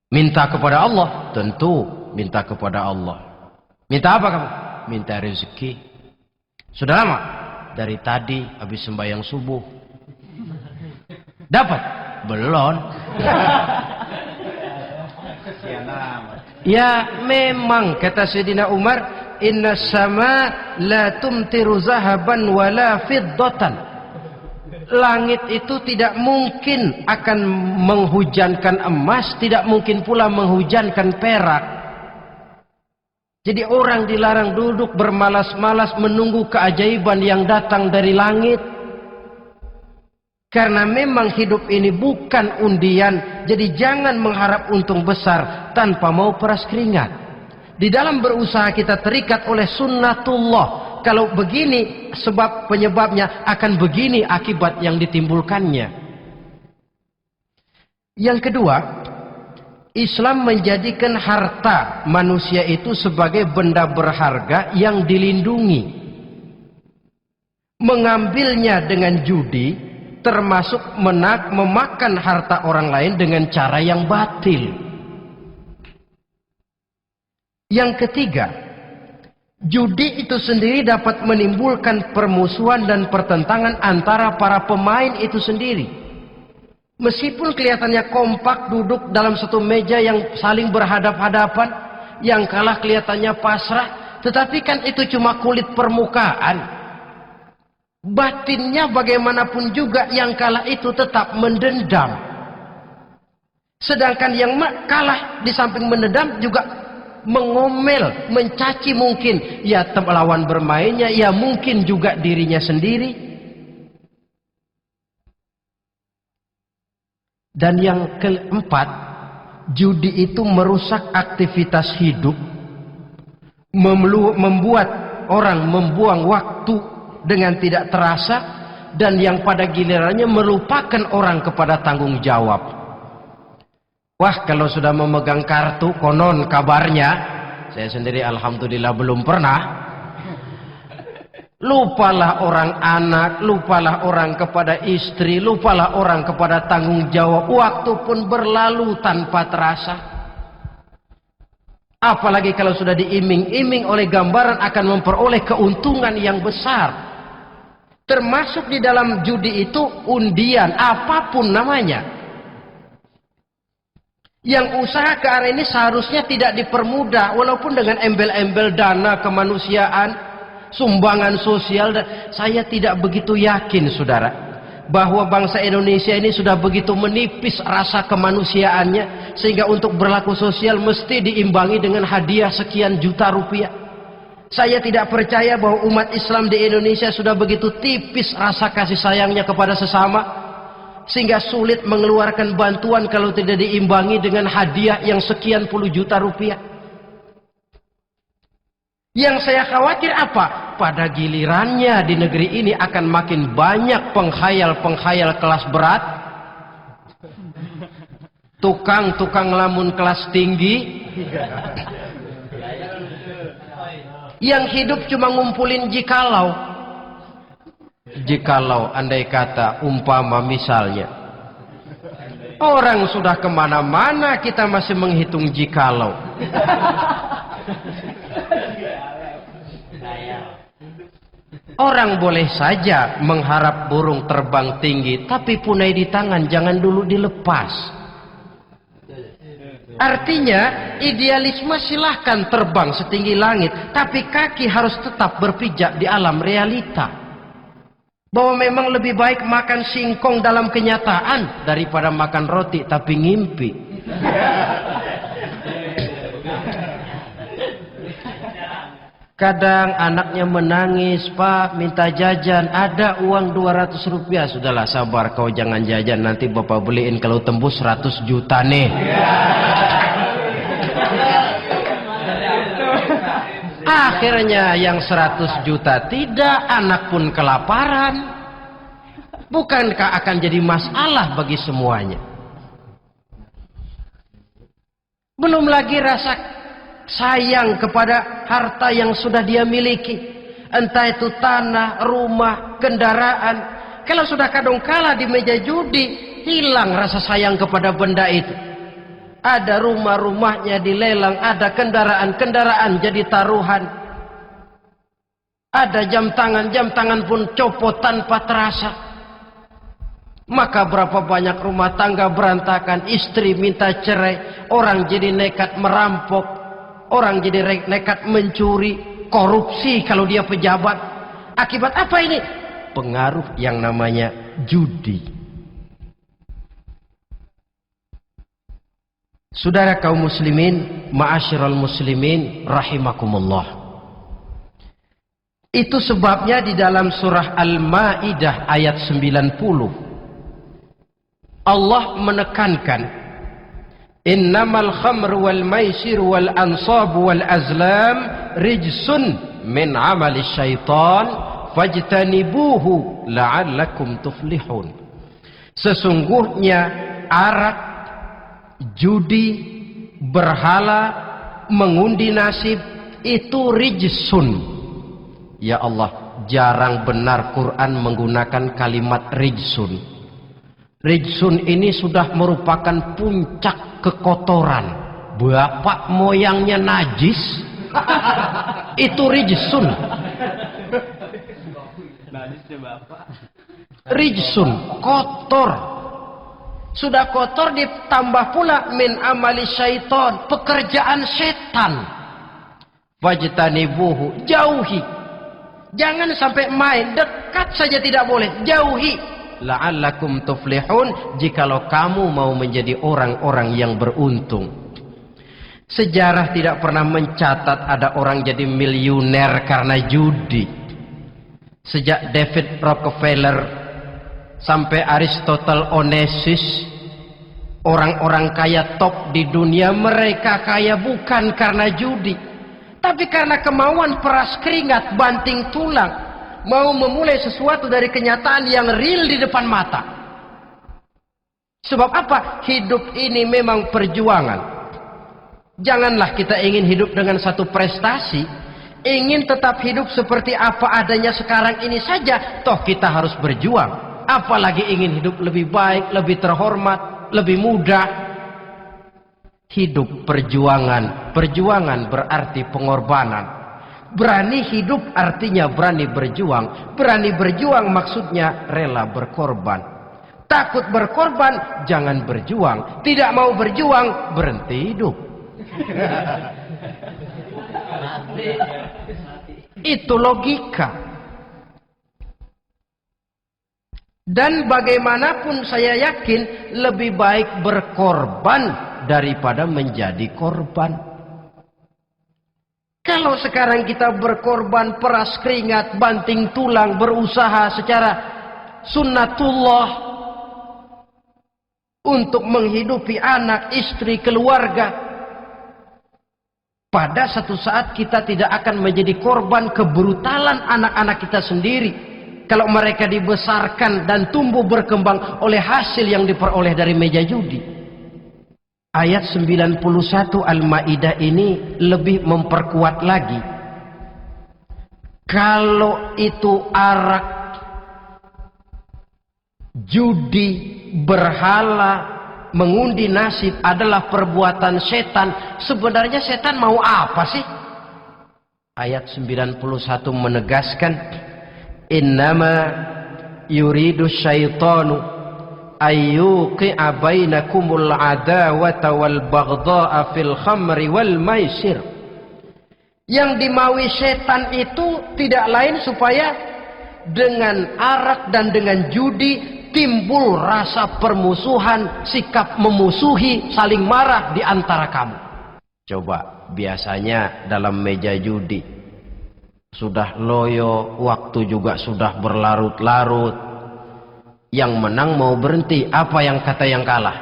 S1: Minta kepada Allah? Tentu minta kepada Allah. Minta apa kamu? Minta rezeki. Sudah lama? Dari tadi habis sembahyang subuh. Dapat? Belum. Ya memang kata Sayyidina Umar, inna sama la tumtiru zahaban wala fiddatan. Langit itu tidak mungkin akan menghujankan emas, tidak mungkin pula menghujankan perak. Jadi orang dilarang duduk bermalas-malas menunggu keajaiban yang datang dari langit. Karena memang hidup ini bukan undian. Jadi jangan mengharap untung besar tanpa mau peras keringat. Di dalam berusaha kita terikat oleh sunnatullah. Kalau begini sebab penyebabnya, akan begini akibat yang ditimbulkannya. Yang kedua, Islam menjadikan harta manusia itu sebagai benda berharga yang dilindungi. Mengambilnya dengan judi termasuk memakan harta orang lain dengan cara yang batil. Yang ketiga, judi itu sendiri dapat menimbulkan permusuhan dan pertentangan antara para pemain itu sendiri. Meskipun kelihatannya kompak duduk dalam satu meja yang saling berhadap-hadapan, yang kalah kelihatannya pasrah, tetapi kan itu cuma kulit permukaan. Batinnya bagaimanapun juga yang kalah itu tetap mendendam. Sedangkan yang kalah di samping mendendam juga mengomel, mencaci mungkin ya lawan bermainnya, ya mungkin juga dirinya sendiri. Dan yang keempat, judi itu merusak aktivitas hidup, membuat orang membuang waktu dengan tidak terasa, dan yang pada gilirannya melupakan orang kepada tanggung jawab. Wah, kalau sudah memegang kartu, konon kabarnya, saya sendiri alhamdulillah belum pernah, lupalah orang anak, lupalah orang kepada istri, lupalah orang kepada tanggung jawab. Waktu pun berlalu tanpa terasa. Apalagi kalau sudah diiming-iming oleh gambaran akan memperoleh keuntungan yang besar. Termasuk di dalam judi itu undian, apapun namanya. Yang usaha ke arah ini seharusnya tidak dipermudah, walaupun dengan embel-embel dana kemanusiaan, sumbangan sosial. Saya tidak begitu yakin, saudara, bahwa bangsa Indonesia ini sudah begitu menipis rasa kemanusiaannya, sehingga untuk berlaku sosial mesti diimbangi dengan hadiah sekian juta rupiah. Saya tidak percaya bahwa umat Islam di Indonesia sudah begitu tipis rasa kasih sayangnya kepada sesama, sehingga sulit mengeluarkan bantuan kalau tidak diimbangi dengan hadiah yang sekian puluh juta rupiah. Yang saya khawatir apa? Pada gilirannya di negeri ini akan makin banyak penghayal-penghayal kelas berat, tukang-tukang lamun kelas tinggi, yang hidup cuma ngumpulin jikalau. Jikalau, andai kata, umpama misalnya, orang sudah kemana-mana kita masih menghitung jikalau. Orang boleh saja mengharap burung terbang tinggi, tapi punai di tangan jangan dulu dilepas. Artinya idealisme silahkan terbang setinggi langit, tapi kaki harus tetap berpijak di alam realita. Bahwa memang lebih baik makan singkong dalam kenyataan daripada makan roti tapi ngimpi. Kadang anaknya menangis, Pak minta jajan, ada uang 200 rupiah. Sudahlah sabar, kau jangan jajan, nanti bapak beliin kalau tembus 100 juta nih. Akhirnya yang 100 juta tidak, anak pun kelaparan. Bukankah akan jadi masalah bagi semuanya? Belum lagi rasa sayang kepada harta yang sudah dia miliki, entah itu tanah, rumah, kendaraan. Kalau sudah kadangkala di meja judi, hilang rasa sayang kepada benda itu. Ada rumah-rumahnya dilelang, ada kendaraan-kendaraan jadi taruhan, ada jam tangan pun copot tanpa terasa. Maka berapa banyak rumah tangga berantakan, istri minta cerai, orang jadi nekat merampok, orang jadi nekat mencuri, korupsi kalau dia pejabat. Akibat apa ini? Pengaruh yang namanya judi. Saudara kaum muslimin, ma'asyiral muslimin rahimakumullah. Itu sebabnya di dalam surah Al-Maidah ayat 90 Allah menekankan Innamal khamru wal maisir wal ansab wal azlam rijsun min amali syaitan fajtanibuhu la'allakum tuflihun. Sesungguhnya arak, judi, berhala, mengundi nasib itu rijsun. Ya Allah, jarang benar Quran menggunakan kalimat rijsun. Rijsun ini sudah merupakan puncak kekotoran. Bapak moyangnya najis, itu rijsun. Rijsun, kotor. Sudah kotor ditambah pula min amali syaitan, pekerjaan setan. Wajtanibuhu, jauhi. Jangan sampai main, dekat saja tidak boleh, jauhi. La'allakum tuflihun, jikalau kamu mau menjadi orang-orang yang beruntung. Sejarah tidak pernah mencatat ada orang jadi miliuner karena judi. Sejak David Rockefeller sampai Aristotle Onassis, orang-orang kaya top di dunia, mereka kaya bukan karena judi, tapi karena kemauan peras keringat, banting tulang, mau memulai sesuatu dari kenyataan yang real di depan mata. Sebab apa? Hidup ini memang perjuangan. Janganlah kita ingin hidup dengan satu prestasi, ingin tetap hidup seperti apa adanya sekarang ini saja, toh kita harus berjuang. Apalagi ingin hidup lebih baik, lebih terhormat, lebih mudah. Hidup perjuangan. Perjuangan berarti pengorbanan. Berani hidup artinya berani berjuang. Berani berjuang maksudnya rela berkorban. Takut berkorban, jangan berjuang. Tidak mau berjuang, berhenti hidup. Itu logika. Dan bagaimanapun saya yakin lebih baik berkorban daripada menjadi korban. Kalau sekarang kita berkorban, peras keringat, banting tulang, berusaha secara sunnatullah untuk menghidupi anak, istri, keluarga, pada satu saat kita tidak akan menjadi korban kebrutalan anak-anak kita sendiri. Kalau mereka dibesarkan dan tumbuh berkembang oleh hasil yang diperoleh dari meja judi. Ayat 91 Al-Maidah ini lebih memperkuat lagi. Kalau itu arak, judi, berhala, mengundi nasib adalah perbuatan setan, sebenarnya setan mau apa sih? Ayat 91 menegaskan, innama yuridu syaitanu ayyuqi'a bainakumul adawata wal baghdha'a fil khamri wal maisir. Yang dimaui setan itu tidak lain supaya dengan arak dan dengan judi timbul rasa permusuhan, sikap memusuhi, saling marah di antara kamu. Coba, biasanya dalam meja judi sudah loyo, waktu juga sudah berlarut-larut. Yang menang mau berhenti, apa yang kata yang kalah?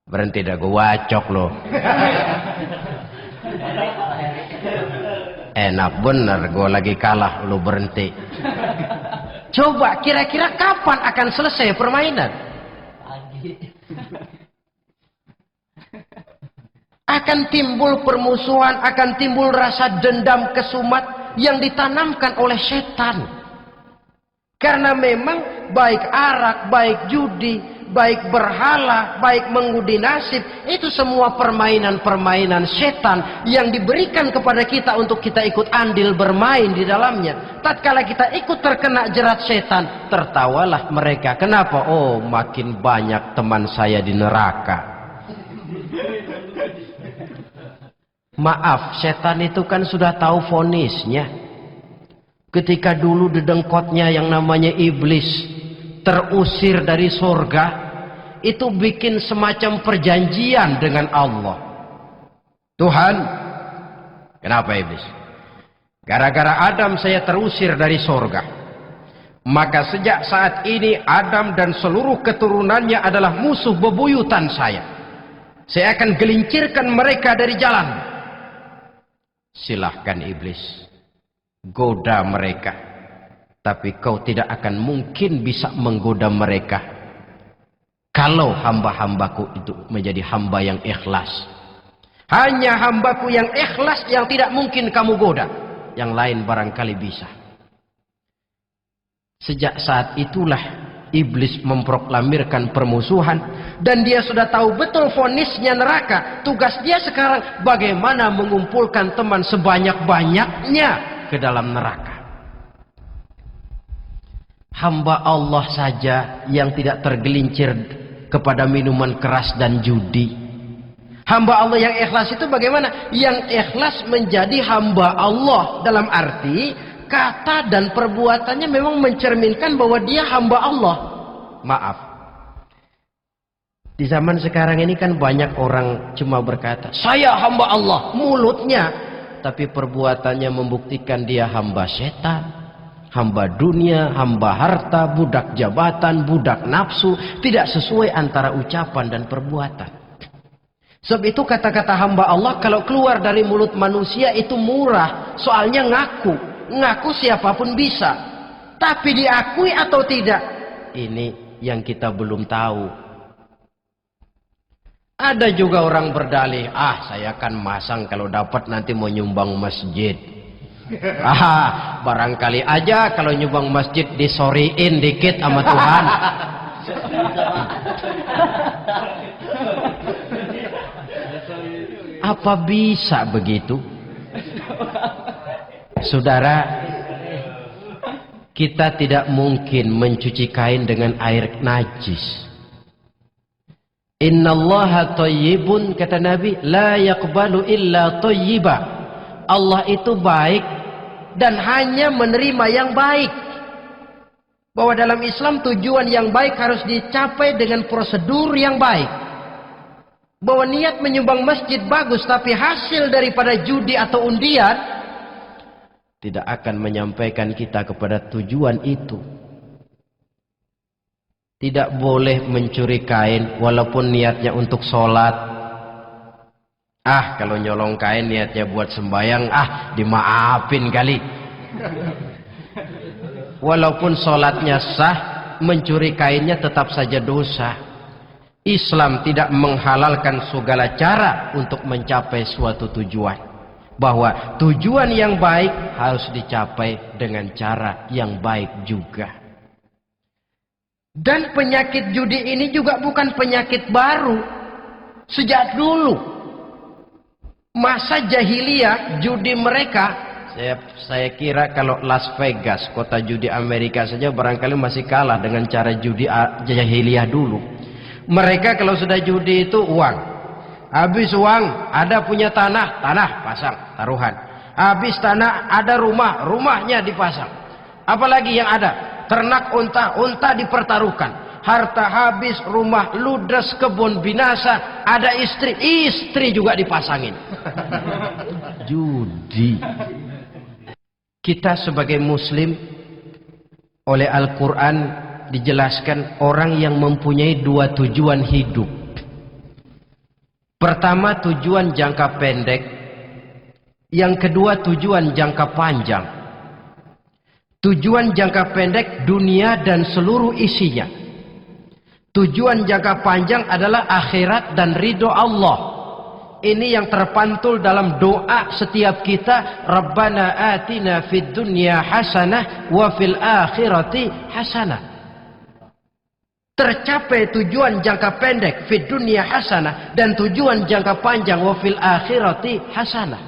S1: Berhenti dah, gue wacok loh. Enak bener, gue lagi kalah, lo berhenti. Coba, kira-kira kapan akan selesai permainan? Akan timbul permusuhan, akan timbul rasa dendam kesumat yang ditanamkan oleh setan. Karena memang baik arak, baik judi, baik berhala, baik mengundi nasib, itu semua permainan-permainan setan yang diberikan kepada kita untuk kita ikut andil bermain di dalamnya. Tatkala kita ikut terkena jerat setan, tertawalah mereka. Kenapa? Oh, makin banyak teman saya di neraka. Maaf, setan itu kan sudah tahu vonisnya. Ketika dulu dedengkotnya yang namanya iblis terusir dari surga, itu bikin semacam perjanjian dengan Allah. Tuhan, kenapa iblis? Gara-gara Adam saya terusir dari surga. Maka sejak saat ini Adam dan seluruh keturunannya adalah musuh bebuyutan saya. Saya akan gelincirkan mereka dari jalan. Silahkan iblis, goda mereka. Tapi kau tidak akan mungkin bisa menggoda mereka kalau hamba-hambaku itu menjadi hamba yang ikhlas. Hanya hambaku yang ikhlas yang tidak mungkin kamu goda. Yang lain barangkali bisa. Sejak saat itulah iblis memproklamirkan permusuhan. Dan dia sudah tahu betul vonisnya neraka. Tugas dia sekarang bagaimana mengumpulkan teman sebanyak-banyaknya ke dalam neraka. Hamba Allah saja yang tidak tergelincir kepada minuman keras dan judi. Hamba Allah yang ikhlas itu bagaimana? Yang ikhlas menjadi hamba Allah dalam arti kata dan perbuatannya memang mencerminkan bahwa dia hamba Allah. Maaf, di zaman sekarang ini kan banyak orang cuma berkata saya hamba Allah mulutnya, tapi perbuatannya membuktikan dia hamba setan, hamba dunia, hamba harta, budak jabatan, budak nafsu. Tidak sesuai antara ucapan dan perbuatan. Sebab itu kata-kata hamba Allah kalau keluar dari mulut manusia itu murah. Soalnya ngaku siapapun bisa. Tapi diakui atau tidak, ini yang kita belum tahu. Ada juga orang berdalih, saya akan masang kalau dapat nanti mau nyumbang masjid. Barangkali aja kalau nyumbang masjid disoriin dikit sama Tuhan. Apa bisa begitu? Saudara, kita tidak mungkin mencuci kain dengan air najis. Innallaha thayyibun, kata Nabi, la yaqbalu illa thayyiba. Allah itu baik dan hanya menerima yang baik. Bahwa dalam Islam tujuan yang baik harus dicapai dengan prosedur yang baik. Bahwa niat menyumbang masjid bagus, tapi hasil daripada judi atau undian tidak akan menyampaikan kita kepada tujuan itu. Tidak boleh mencuri kain walaupun niatnya untuk sholat. Kalau nyolong kain niatnya buat sembahyang, dimaafin kali. Walaupun sholatnya sah, mencuri kainnya tetap saja dosa. Islam tidak menghalalkan segala cara untuk mencapai suatu tujuan. Bahwa tujuan yang baik harus dicapai dengan cara yang baik juga. Dan penyakit judi ini juga bukan penyakit baru. Sejak dulu. Masa jahiliyah judi mereka, saya kira kalau Las Vegas, kota judi Amerika saja barangkali masih kalah dengan cara judi jahiliyah dulu. Mereka kalau sudah judi itu uang. Habis uang, ada punya tanah pasang, taruhan. Habis tanah, ada rumah, rumahnya dipasang. Apalagi yang ada? Ternak unta dipertaruhkan. Harta habis, rumah ludes, kebun binasa, ada istri juga dipasangin. Judi. Kita sebagai muslim oleh Al-Quran dijelaskan orang yang mempunyai dua tujuan hidup. Pertama tujuan jangka pendek, yang kedua tujuan jangka panjang. Tujuan jangka pendek dunia dan seluruh isinya. Tujuan jangka panjang adalah akhirat dan ridho Allah. Ini yang terpantul dalam doa setiap kita. Rabbana atina fid dunya hasanah wa fil akhirati hasanah. Tercapai tujuan jangka pendek fid dunya hasanah dan tujuan jangka panjang wa fil akhirati hasanah.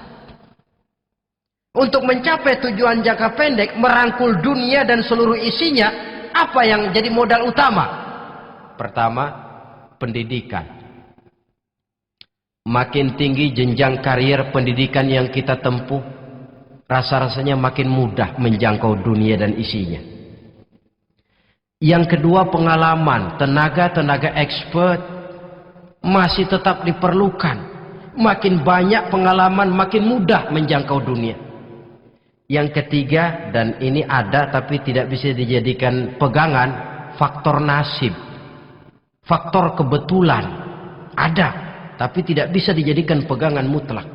S1: Untuk mencapai tujuan jangka pendek, merangkul dunia dan seluruh isinya, apa yang jadi modal utama? Pertama, pendidikan. Makin tinggi jenjang karier pendidikan yang kita tempuh, rasa-rasanya makin mudah menjangkau dunia dan isinya. Yang kedua, pengalaman. Tenaga expert masih tetap diperlukan. Makin banyak pengalaman, makin mudah menjangkau dunia. Yang ketiga, dan ini ada tapi tidak bisa dijadikan pegangan, faktor nasib. Faktor kebetulan. Ada. tapi tidak bisa dijadikan pegangan mutlak.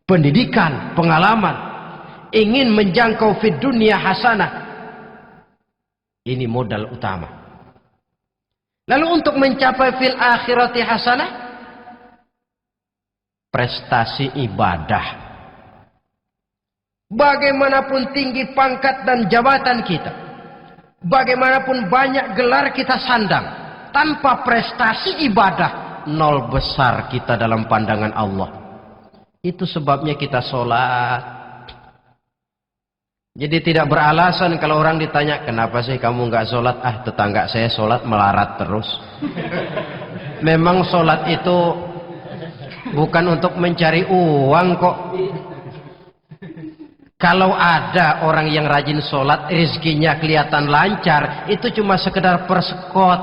S1: Pendidikan, pengalaman, ingin menjangkau fid dunia hasanah, ini modal utama. Lalu untuk mencapai fil akhirati hasanah, prestasi ibadah. Bagaimanapun tinggi pangkat dan jabatan kita, bagaimanapun banyak gelar kita sandang, tanpa prestasi ibadah, nol besar kita dalam pandangan Allah. Itu sebabnya kita sholat. Jadi tidak beralasan kalau orang ditanya, kenapa sih kamu nggak sholat? Ah, tetangga saya sholat melarat terus. Memang sholat itu bukan untuk mencari uang kok. Kalau ada orang yang rajin sholat, rezekinya kelihatan lancar, itu cuma sekedar persekot.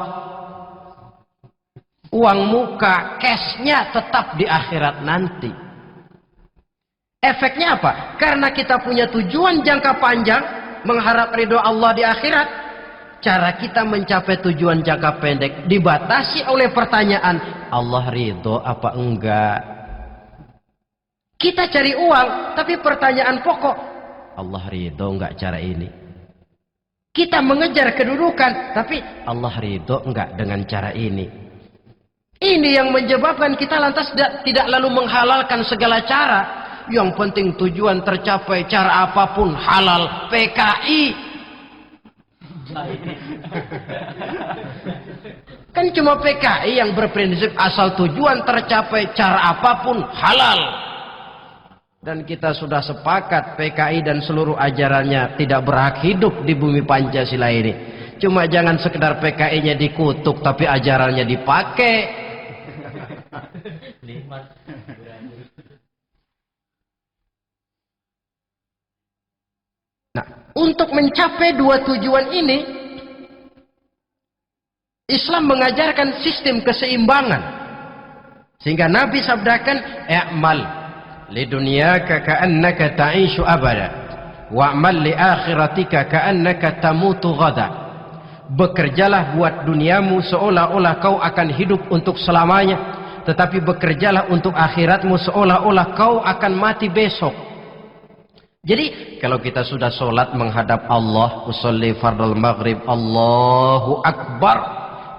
S1: Uang muka, cashnya tetap di akhirat nanti. Efeknya apa? Karena kita punya tujuan jangka panjang, mengharap ridho Allah di akhirat. Cara kita mencapai tujuan jangka pendek dibatasi oleh pertanyaan, Allah ridho apa enggak? Kita cari uang, tapi pertanyaan pokok, Allah ridho enggak cara ini? Kita mengejar kedudukan, tapi Allah ridho enggak dengan cara ini? Ini yang menyebabkan kita lantas tidak lalu menghalalkan segala cara. Yang penting tujuan tercapai, cara apapun halal. PKI. Kan cuma PKI yang berprinsip asal tujuan tercapai, cara apapun halal. Dan kita sudah sepakat PKI dan seluruh ajarannya tidak berhak hidup di bumi Pancasila ini. Cuma jangan sekedar PKI-nya dikutuk, tapi ajarannya dipakai. Nah, untuk mencapai dua tujuan ini, Islam mengajarkan sistem keseimbangan. Sehingga Nabi sabdakan, "I'mal lidunyaka ka'annaka ta'ishu abada wa'mal li akhiratika ka'annaka tamutu ghada." Bekerjalah buat duniamu seolah-olah kau akan hidup untuk selamanya, tetapi bekerjalah untuk akhiratmu seolah-olah kau akan mati besok. Jadi kalau kita sudah sholat menghadap Allah, usolli fardal maghrib, Allahu Akbar,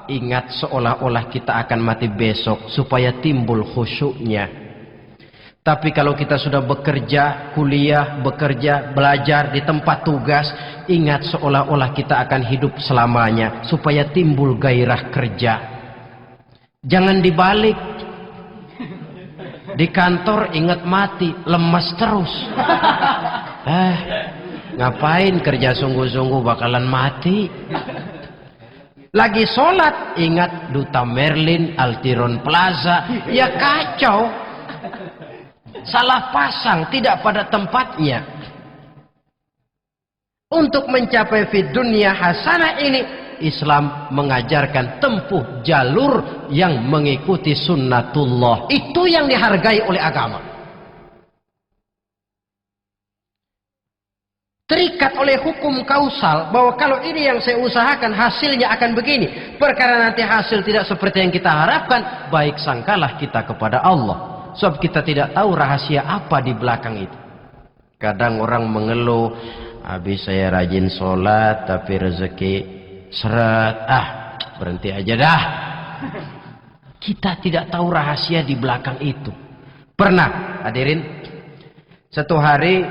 S1: ingat seolah-olah kita akan mati besok supaya timbul khusyuknya. Tapi kalau kita sudah bekerja, kuliah, bekerja, belajar di tempat tugas, ingat seolah-olah kita akan hidup selamanya supaya timbul gairah kerja. Jangan dibalik. Di kantor ingat mati, lemas terus. Ngapain kerja sungguh-sungguh bakalan mati. Lagi sholat ingat Duta Merlin, Altiron Plaza, ya kacau. Salah pasang, tidak pada tempatnya. Untuk mencapai fid dunya hasanah ini, Islam mengajarkan tempuh jalur yang mengikuti sunnatullah. Itu yang dihargai oleh agama. Terikat oleh hukum kausal bahwa kalau ini yang saya usahakan hasilnya akan begini. Perkara nanti hasil tidak seperti yang kita harapkan, baik sangkalah kita kepada Allah. Sebab kita tidak tahu rahasia apa di belakang itu. Kadang orang mengeluh, habis saya rajin sholat tapi rezeki seret, berhenti aja dah. Kita tidak tahu rahasia di belakang itu. Pernah hadirin, satu hari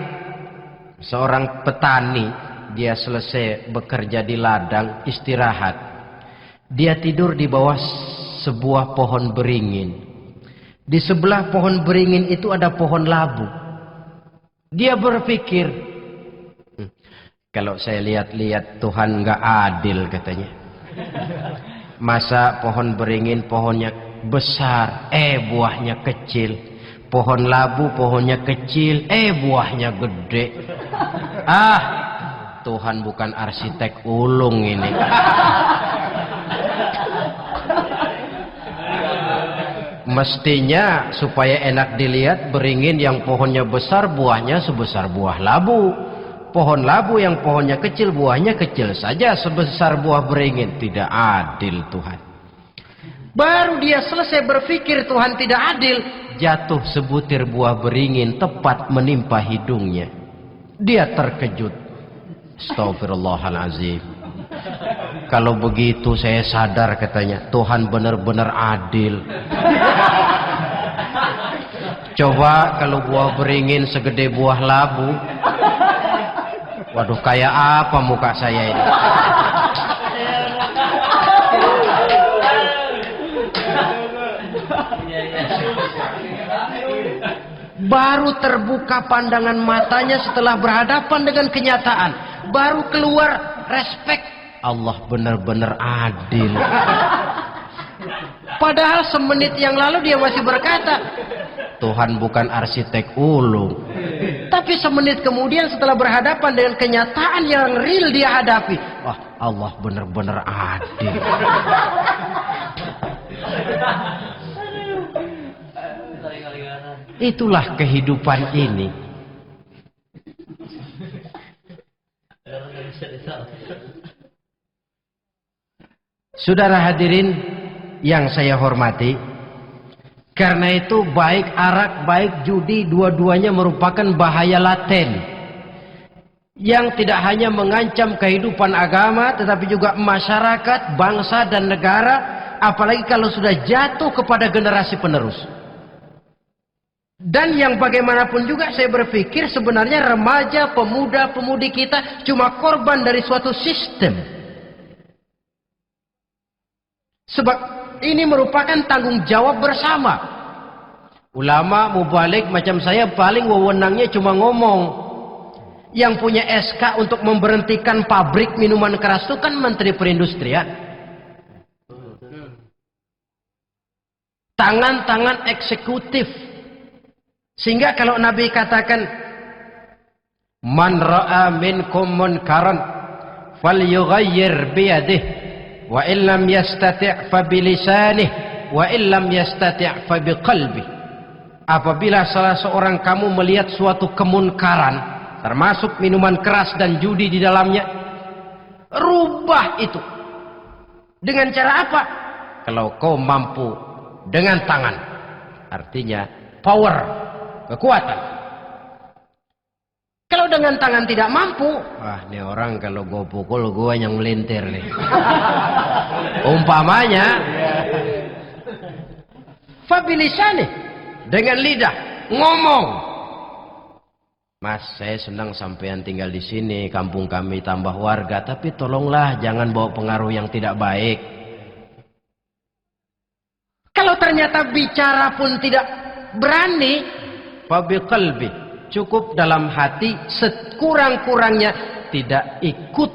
S1: seorang petani, dia selesai bekerja di ladang, istirahat. Dia tidur di bawah sebuah pohon beringin. Di sebelah pohon beringin itu ada pohon labu. Dia berpikir, kalau saya lihat-lihat Tuhan nggak adil katanya. Masa pohon beringin pohonnya besar, buahnya kecil. Pohon labu pohonnya kecil, buahnya gede. Tuhan bukan arsitek ulung ini. Mestinya supaya enak dilihat, beringin yang pohonnya besar buahnya sebesar buah labu. Pohon labu yang pohonnya kecil buahnya kecil saja sebesar buah beringin. Tidak adil Tuhan. Baru dia selesai berpikir Tuhan tidak adil, jatuh sebutir buah beringin tepat menimpa hidungnya. Dia terkejut. Astagfirullahalazim. Kalau begitu saya sadar, katanya, Tuhan benar-benar adil. Coba kalau buah beringin segede buah labu. Waduh, kayak apa muka saya ini? Baru terbuka pandangan matanya setelah berhadapan dengan kenyataan. Baru keluar respect. Allah benar-benar adil. Padahal semenit yang lalu dia masih berkata, Tuhan bukan arsitek ulung. Tapi semenit kemudian setelah berhadapan dengan kenyataan yang real dia hadapi, wah, Allah benar-benar adil. Itulah kehidupan ini. Saudara hadirin yang saya hormati, karena itu baik arak, baik judi, dua-duanya merupakan bahaya laten yang tidak hanya mengancam kehidupan agama, tetapi juga masyarakat, bangsa dan negara, apalagi kalau sudah jatuh kepada generasi penerus. Dan yang bagaimanapun juga saya berpikir sebenarnya remaja, pemuda, pemudi kita cuma korban dari suatu sistem. Sebab ini merupakan tanggung jawab bersama. Ulama mubalik macam saya paling wewenangnya cuma ngomong. Yang punya SK untuk memberhentikan pabrik minuman keras itu kan Menteri Perindustrian. Tangan-tangan eksekutif. Sehingga kalau Nabi katakan, Man ra'a minkum munkaran falyughayyir biyadihi wa illam yastati' fa bilisanih wa illam yastati' fa biqalbihi. Apabila salah seorang kamu melihat suatu kemunkaran, termasuk minuman keras dan judi di dalamnya, rubah itu. Dengan cara apa? Kalau kau mampu dengan tangan, artinya power, kekuatan. Kalau dengan tangan tidak mampu, wah, ini orang kalau gue pukul gue yang melintir nih. Umpamanya, fabilisani, dengan lidah ngomong. Mas, saya senang sampean tinggal di sini, kampung kami tambah warga, tapi tolonglah jangan bawa pengaruh yang tidak baik. Kalau ternyata bicara pun tidak berani, fabiqalbi, cukup dalam hati, sekurang-kurangnya tidak ikut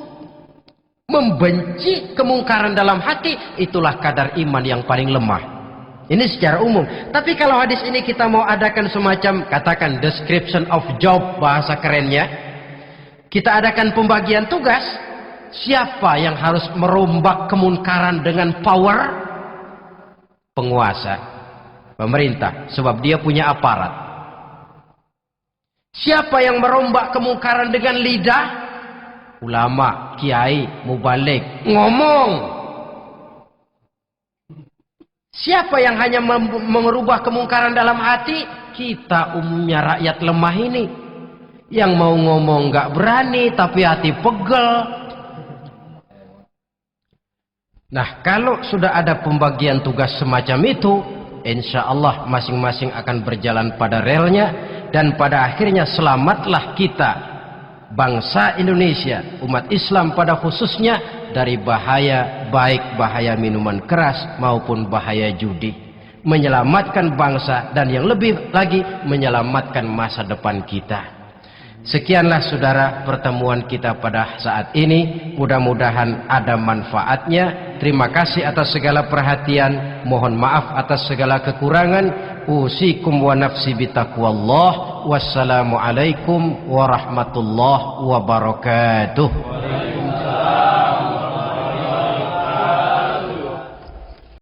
S1: membenci kemungkaran dalam hati, itulah kadar iman yang paling lemah. Ini secara umum. Tapi kalau hadis ini kita mau adakan semacam, katakan description of job, bahasa kerennya, kita adakan pembagian tugas. Siapa yang harus merombak kemungkaran dengan power? Penguasa, pemerintah, sebab dia punya aparat. Siapa yang merombak kemungkaran dengan lidah? Ulama, kiai, mubalik, ngomong. Siapa yang hanya merubah kemungkaran dalam hati? Kita umumnya rakyat lemah ini, yang mau ngomong nggak berani tapi hati pegel. Nah, kalau sudah ada pembagian tugas semacam itu, insya Allah masing-masing akan berjalan pada relnya, dan pada akhirnya selamatlah kita, bangsa Indonesia, umat Islam pada khususnya, dari bahaya, baik bahaya minuman keras maupun bahaya judi. Menyelamatkan bangsa dan yang lebih lagi menyelamatkan masa depan kita. Sekianlah saudara pertemuan kita pada saat ini. Mudah-mudahan ada manfaatnya. Terima kasih atas segala perhatian. Mohon maaf atas segala kekurangan. Usikum wa nafsi bitaqwallah. Wassalamualaikum warahmatullahi wabarakatuh.